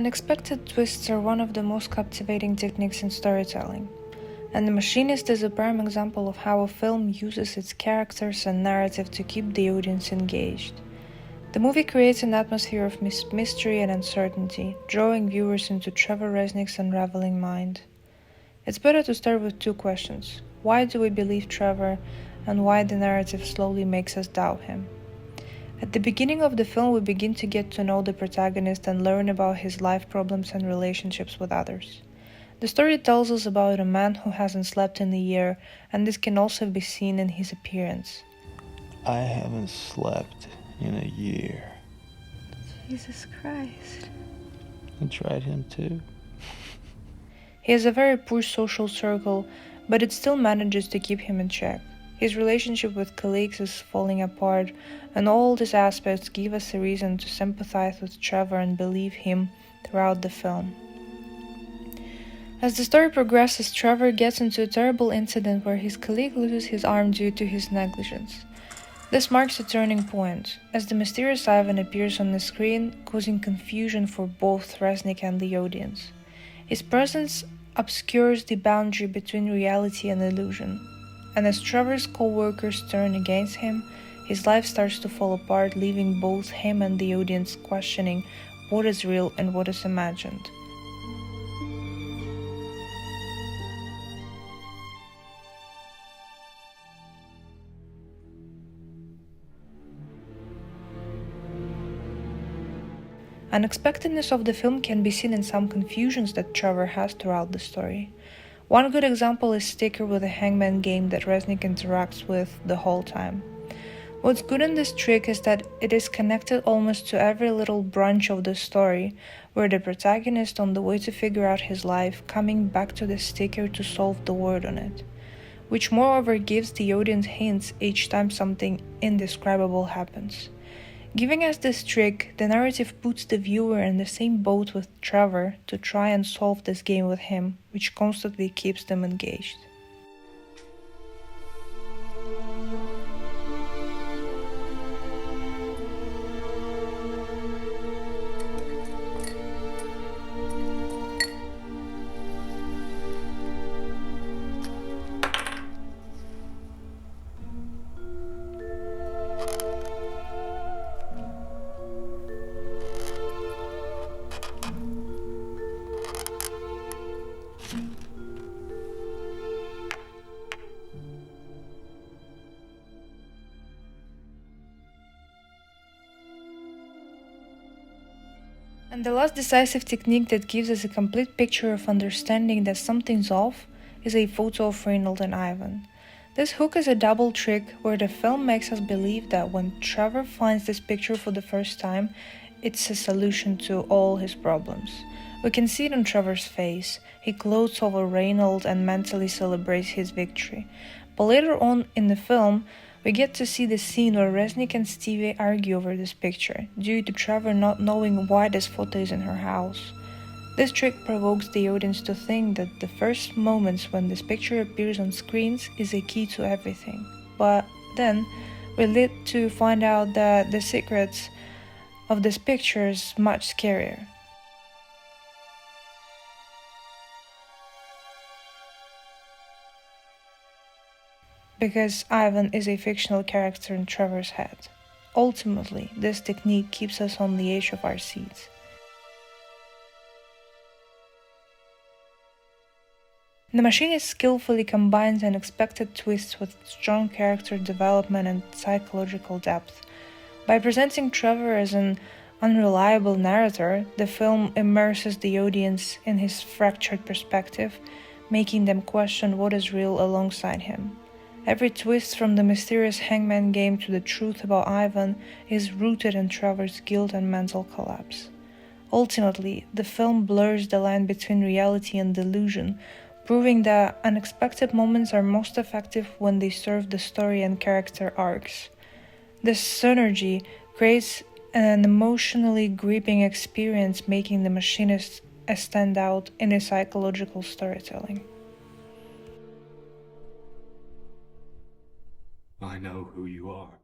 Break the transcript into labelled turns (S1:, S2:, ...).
S1: Unexpected twists are one of the most captivating techniques in storytelling, and The Machinist is a prime example of how a film uses its characters and narrative to keep the audience engaged. The movie creates an atmosphere of mystery and uncertainty, drawing viewers into Trevor Resnick's unraveling mind. It's better to start with two questions. Why do we believe Trevor, and why the narrative slowly makes us doubt him? At the beginning of the film, we begin to get to know the protagonist and learn about his life problems and relationships with others. The story tells us about a man who hasn't slept in a year, and this can also be seen in his appearance.
S2: I haven't slept in a year.
S1: Jesus Christ.
S2: I tried him too.
S1: He has a very poor social circle, but it still manages to keep him in check. His relationship with colleagues is falling apart, and all these aspects give us a reason to sympathize with Trevor and believe him throughout the film. As the story progresses, Trevor gets into a terrible incident where his colleague loses his arm due to his negligence. This marks a turning point, as the mysterious Ivan appears on the screen, causing confusion for both Resnick and the audience. His presence obscures the boundary between reality and illusion, and as Trevor's co-workers turn against him, his life starts to fall apart, leaving both him and the audience questioning what is real and what is imagined. Unexpectedness of the film can be seen in some confusions that Trevor has throughout the story. One good example is Sticker with a hangman game that Resnick interacts with the whole time. What's good in this trick is that it is connected almost to every little branch of the story, where the protagonist, on the way to figure out his life, coming back to the sticker to solve the word on it, which moreover gives the audience hints each time something indescribable happens. Giving us this trick, the narrative puts the viewer in the same boat with Trevor to try and solve this game with him, which constantly keeps them engaged. And the last decisive technique that gives us a complete picture of understanding that something's off is a photo of Reynold and Ivan. This hook is a double trick where the film makes us believe that when Trevor finds this picture for the first time, it's a solution to all his problems. We can see it on Trevor's face. He gloats over Reynold and mentally celebrates his victory. But later on in the film, we get to see the scene where Resnick and Stevie argue over this picture, due to Trevor not knowing why this photo is in her house. This trick provokes the audience to think that the first moments when this picture appears on screens is a key to everything. But then, we lead to find out that the secrets of this picture is much scarier. Because Ivan is a fictional character in Trevor's head. Ultimately, this technique keeps us on the edge of our seats. The Machinist skillfully combines unexpected twists with strong character development and psychological depth. By presenting Trevor as an unreliable narrator, the film immerses the audience in his fractured perspective, making them question what is real alongside him. Every twist, from the mysterious hangman game to the truth about Ivan, is rooted in Trevor's guilt and mental collapse. Ultimately, the film blurs the line between reality and delusion, proving that unexpected moments are most effective when they serve the story and character arcs. This synergy creates an emotionally gripping experience, making The Machinist a standout in its psychological storytelling.
S3: I know who you are.